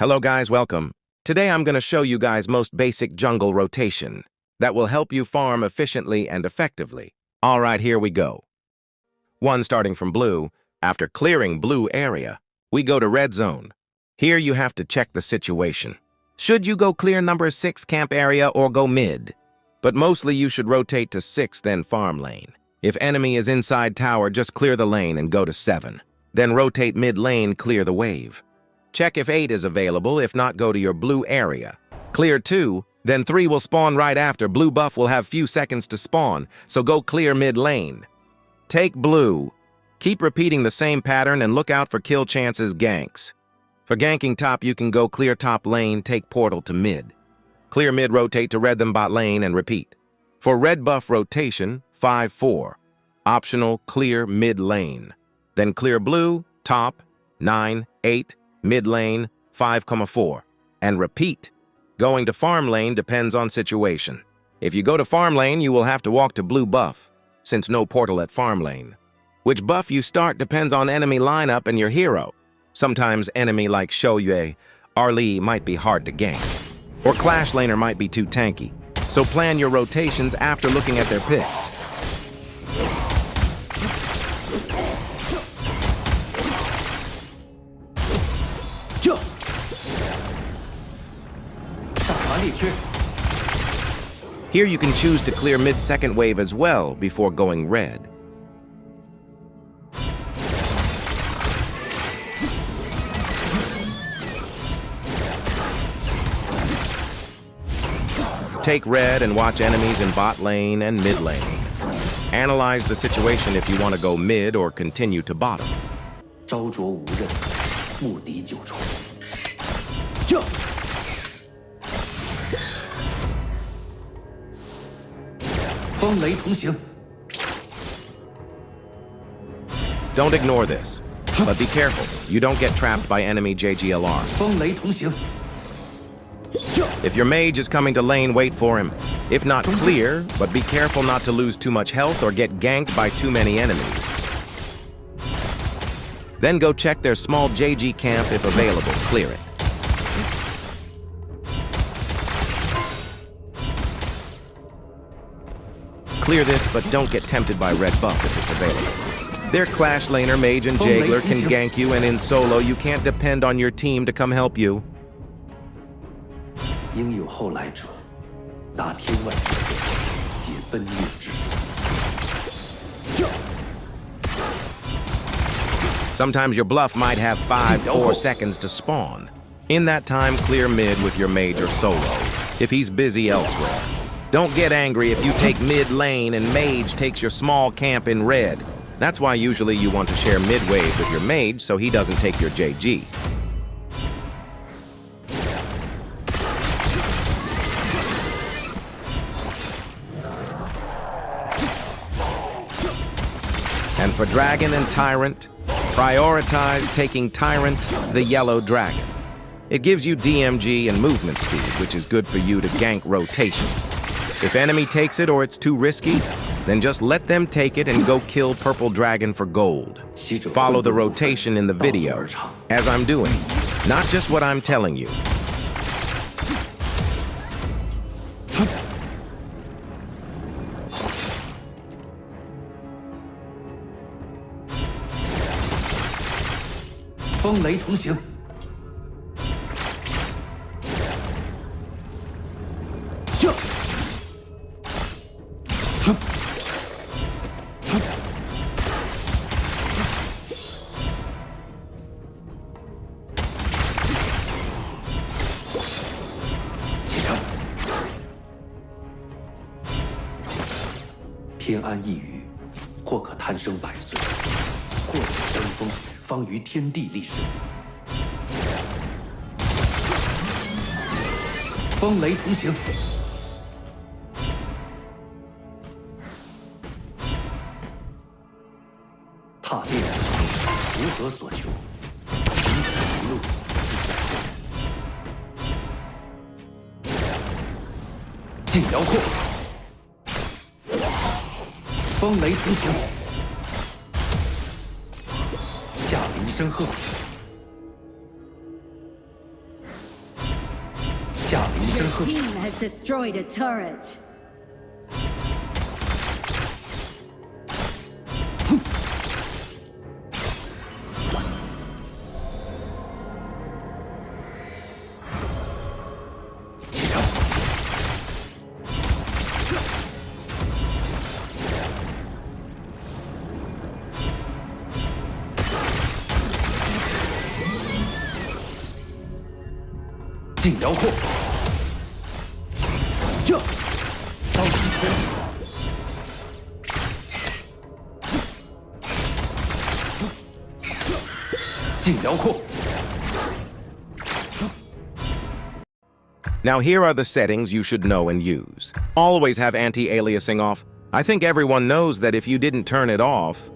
Hello guys, welcome. Today I'm going to show you guys most basic jungle rotation that will help you farm efficiently and effectively. Alright, here we go. 1. Starting from blue, after clearing blue area, we go to red zone. Here you have to check the situation. Should you go clear number 6 camp area or go mid? But mostly you should rotate to 6 then farm lane. If enemy is inside tower, just clear the lane and go to 7. Then rotate mid lane, clear the wave. Check if 8 is available, if not go to your blue area. Clear 2, then 3 will spawn right after. Blue buff will have few seconds to spawn, so go clear mid lane. Take blue. Keep repeating the same pattern and look out for kill chances ganks. For ganking top, you can go clear top lane, take portal to mid. Clear mid, rotate to red them bot lane and repeat. For red buff rotation, 5-4. Optional, clear mid lane. Then clear blue, top, 9-8. Mid lane, 5,4, and repeat. Going to farm lane depends on situation. If you go to farm lane, you will have to walk to blue buff, since no portal at farm lane. Which buff you start depends on enemy lineup and your hero. Sometimes enemy like Shoyue, Arlie might be hard to gank, or Clash laner might be too tanky, so plan your rotations after looking at their picks. Here you can choose to clear mid-second wave as well before going red. Take red and watch enemies in bot lane and mid lane. Analyze the situation if you want to go mid or continue to bottom. 招着无刃，目敌九重。风雷同行。 Don't ignore this, but be careful. You don't get trapped by enemy JGLR. 风雷同行。 If your mage is coming to lane, wait for him. If not, clear, but be careful not to lose too much health or get ganked by too many enemies. Then go check their small JG camp if available. Clear it. Clear this, but don't get tempted by red buff if it's available. Their Clash laner, mage, and jangler can gank you, and in solo, you can't depend on your team to come help you. 应有后来者，大天外之辈，皆奔命之术。 Sometimes your bluff might have 5-4 seconds to spawn. In that time, clear mid with your mage or solo, if he's busy elsewhere. Don't get angry if you take mid lane and mage takes your small camp in red. That's why usually you want to share mid wave with your mage so he doesn't take your JG. And for Dragon and Tyrant, prioritize taking Tyrant, the yellow dragon. It gives you DMG and movement speed, which is good for you to gank rotations. If enemy takes it or it's too risky, then just let them take it and go kill purple dragon for gold. Follow the rotation in the video, as I'm doing, not just what I'm telling you. "风雷同行。 启程。偏安一隅，或可贪生百岁；或者争锋，方于天地立身。风雷同行。 踏炼如何所求？行此一路自在后。尽辽阔，风雷同行，下林深壑，下了一声 Your 喝， team has destroyed a turret. 起上！进辽阔，这刀击天，进辽阔。 Now here are the settings you should know and use. Always have anti-aliasing off. I think everyone knows that if you didn't turn it off,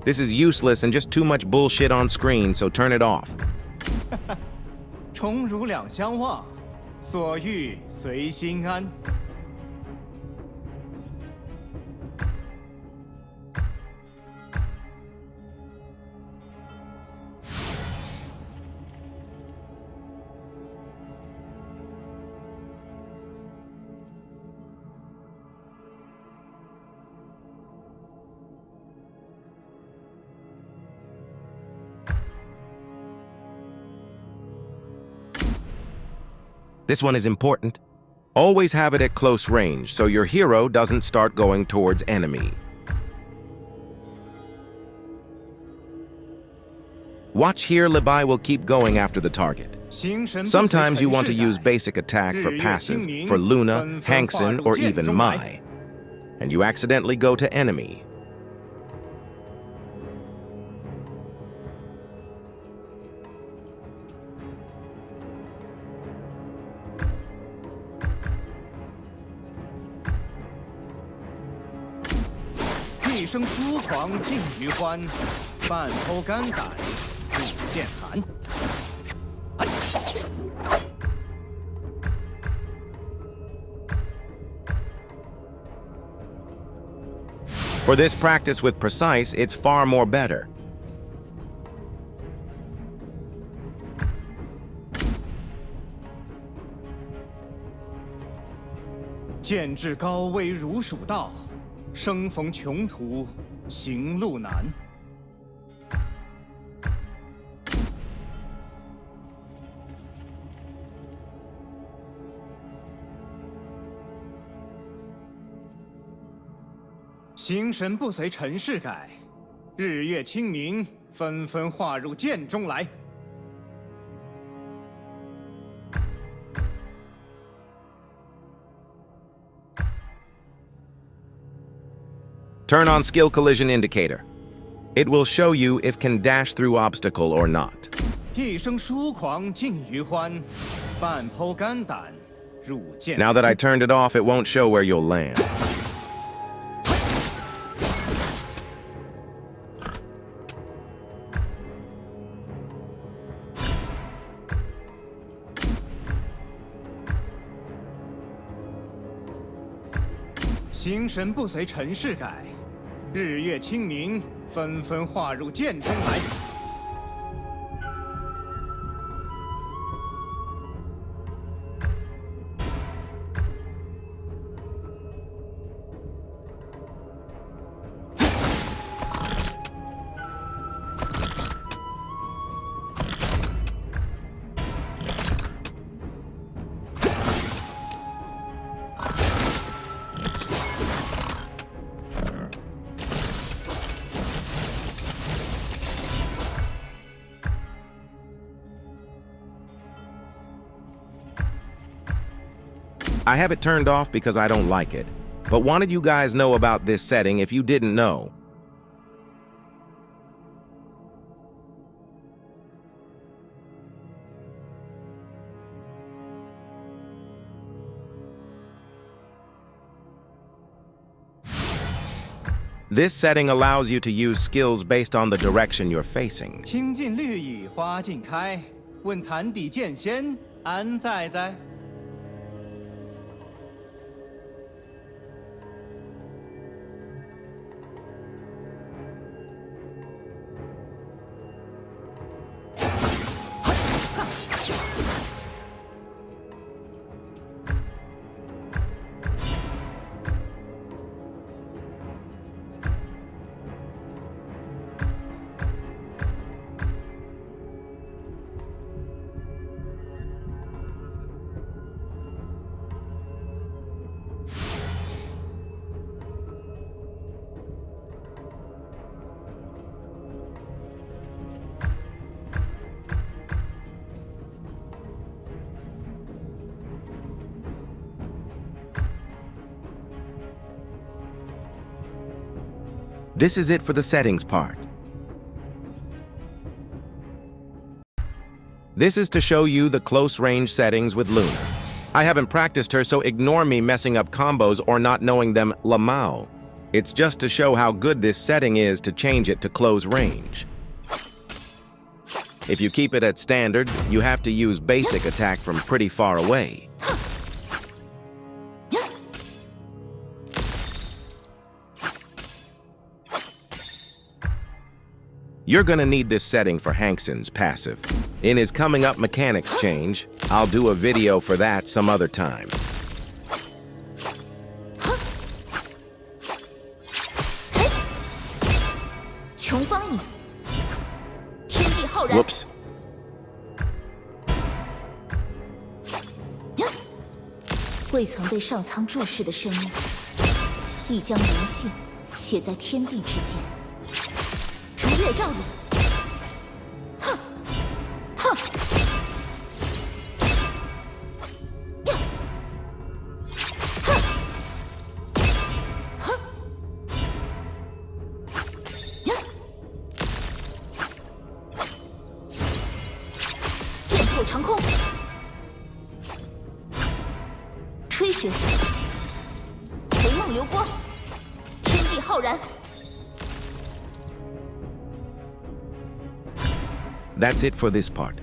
this is useless and just too much bullshit on screen, so turn it off. 宠辱两相望，所欲随心安。This one is important. Always have it at close range so your hero doesn't start going towards enemy. Watch here, Libai will keep going after the target. Sometimes you want to use basic attack for passive, for Luna, Hankson, or even Mai. And you accidentally go to enemy.一生疏狂尽余欢，半剖肝胆入剑寒。 For this practice with precise, it's far more better. 剑至高危如蜀道，生逢穷途行路难。形神不随尘世改，日月清明，纷纷化入剑中来。 Turn on skill collision indicator. It will show you if can dash through obstacle or not. 一生疏狂尽余欢，半剖肝胆入剑。 Now that I turned it off, it won't show where you'll land. 形神不随尘世改，日月清明，纷纷化入剑中来。I have it turned off because I don't like it, but wanted you guys know about this setting if you didn't know. This setting allows you to use skills based on the direction you're facing. 清尽绿意花尽开，问坛底剑仙安在在？ This is it for the settings part. This is to show you the close range settings with Luna. I haven't practiced her, so ignore me messing up combos or not knowing them lamao. It's just to show how good this setting is to change it to close range. If you keep it at standard, you have to use basic attack from pretty far away. You're gonna need this setting for Hankson's passive. In his coming up mechanics change, I'll do a video for that some other time. Whoops. 未曾被上苍注视的生命，亦将灵性写在天地之间。 逐月照影，哼，哼，呀，哼，哼，呀，剑破长空，吹雪，回梦流光，天地浩然。 That's it for this part.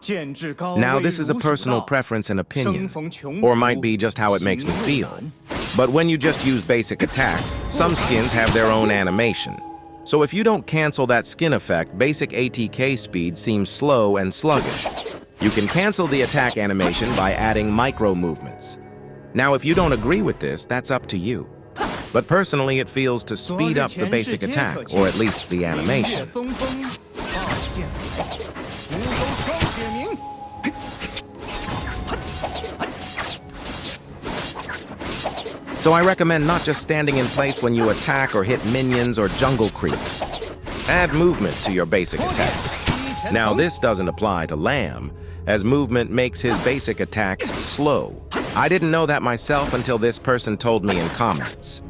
Now this is a personal preference and opinion, or might be just how it makes me feel. But when you just use basic attacks, some skins have their own animation. So if you don't cancel that skin effect, basic ATK speed seems slow and sluggish. You can cancel the attack animation by adding micro movements. Now, if you don't agree with this, that's up to you. But personally, it feels to speed up the basic attack, or at least the animation. So I recommend not just standing in place when you attack or hit minions or jungle creeps. Add movement to your basic attacks. Now, this doesn't apply to Lamb, as movement makes his basic attacks slow. I didn't know that myself until this person told me in comments.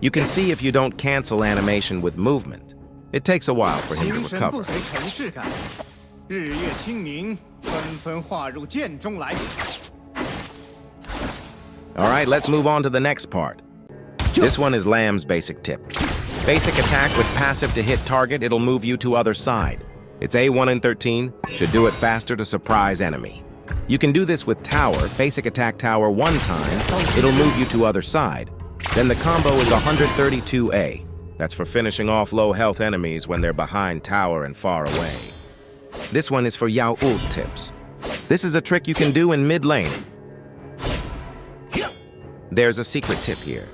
You can see if you don't cancel animation with movement. It takes a while for him to recover. Alright, let's move on to the next part. This one is Lamb's basic tip. Basic attack with passive to hit target, it'll move you to other side. It's A1 and 13, should do it faster to surprise enemy. You can do this with tower, basic attack tower one time, it'll move you to other side. Then the combo is 132A. That's for finishing off low health enemies when they're behind tower and far away. This one is for Yao ult tips. This is a trick you can do in mid lane. There's a secret tip here.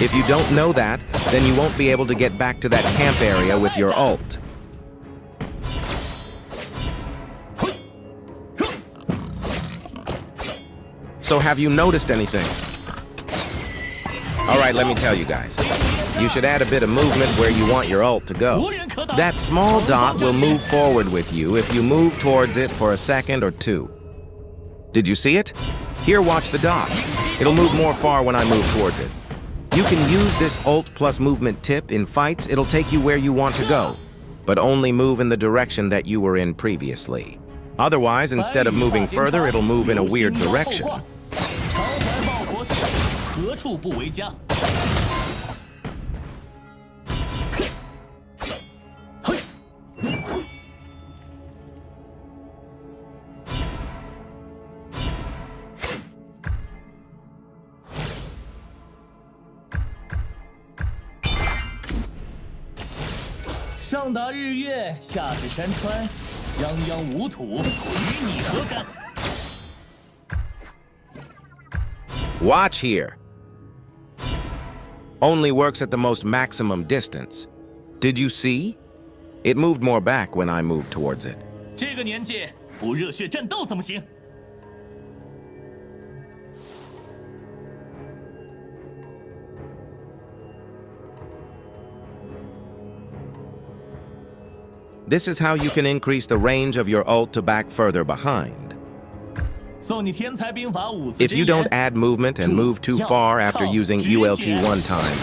If you don't know that, then you won't be able to get back to that camp area with your ult. So have you noticed anything? Alright, let me tell you guys. You should add a bit of movement where you want your ult to go. That small dot will move forward with you if you move towards it for a second or two. Did you see it? Here, watch the dot. It'll move more far when I move towards it. You can use this ult plus movement tip in fights. It'll take you where you want to go, but only move in the direction that you were in previously. Otherwise, instead of moving further, it'll move in a weird direction. Watch here. Only works at the most maximum distance. Did you see? It moved more back when I moved towards it. 这个年纪不热血战斗怎么行？ This is how you can increase the range of your ult to back further behind. 送你天才兵法5次 If you don't add movement and move too far after using ULT one time,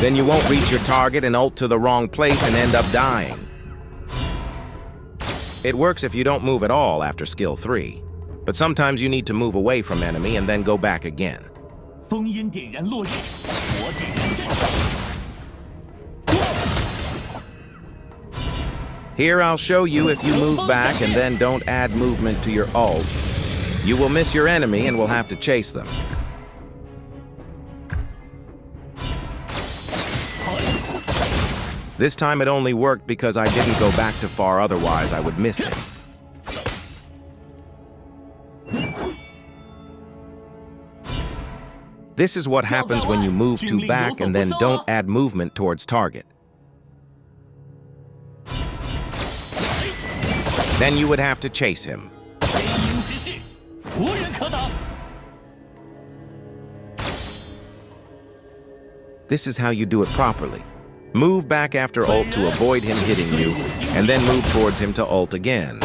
then you won't reach your target and ult to the wrong place and end up dying. It works if you don't move at all after skill 3, but sometimes you need to move away from enemy and then go back again. 烽烟点燃落日，我点燃战场。 Here I'll show you if you move back and then don't add movement to your ult, you will miss your enemy and will have to chase them. This time it only worked because I didn't go back too far, otherwise I would miss him. This is what happens when you move too back and then don't add movement towards target. Then you would have to chase him. 飞鹰之势，无人可挡。 This is how you do it properly. Move back after ult to avoid him hitting you, and then move towards him to ult again.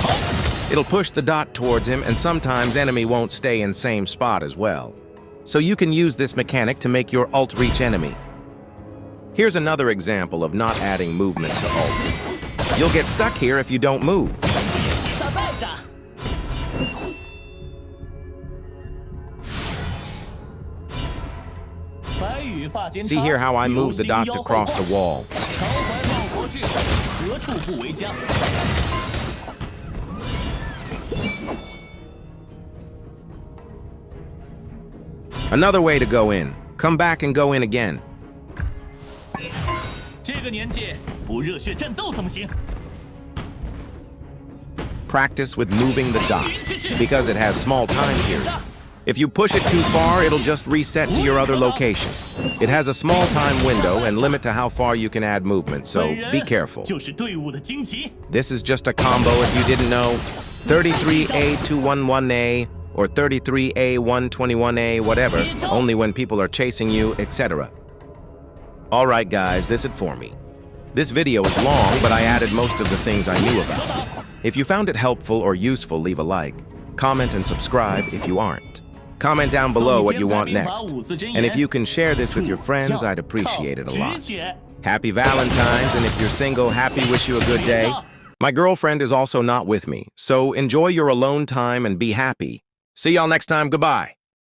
It'll push the dot towards him, and sometimes enemy won't stay in same spot as well. So you can use this mechanic to make your ult reach enemy. Here's another example of not adding movement to ult. You'll get stuck here if you don't move. See here how I move the dot to cross the wall. Another way to go in. Come back and go in again. 这个年纪不热血战斗怎么行？ Practice with moving the dot, because it has small time period. If you push it too far, it'll just reset to your other location. It has a small time window and limit to how far you can add movement, so be careful. 就是队伍的惊奇。 This is just a combo if you didn't know. 33A211A or 33A121A, whatever, only when people are chasing you, etc. Alright guys, this is it for me. This video is long, but I added most of the things I knew about. If you found it helpful or useful, leave a like. Comment and subscribe if you aren't. Comment down below what you want next. And if you can share this with your friends, I'd appreciate it a lot. Happy Valentine's, and if you're single, happy wish you a good day. My girlfriend is also not with me, so enjoy your alone time and be happy. See y'all next time, goodbye.